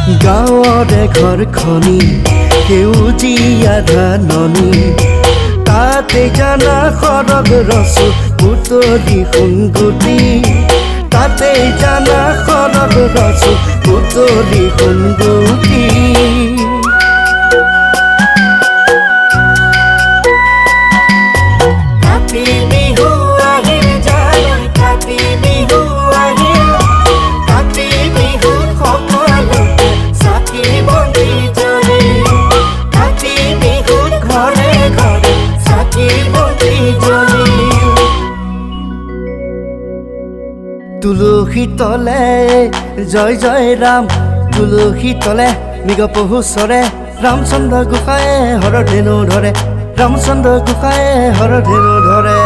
গাঁৱৰে ঘৰখনি সেউজীয়া ধাননি তাতে জানা সৰগ ৰচো পুতলি সোণগুটি তাতে জানা সৰগ ৰচো পুতলি সোণগুটি তুলসী তলে জয় জয় ৰাম তুলসী তলে মৃগ পহু চৰে ৰামচন্দ্ৰ গোসাঁয়ে হৰধেনু ধৰে ৰামচন্দ্ৰ গোসাঁয়ে হৰধেনু ধৰে।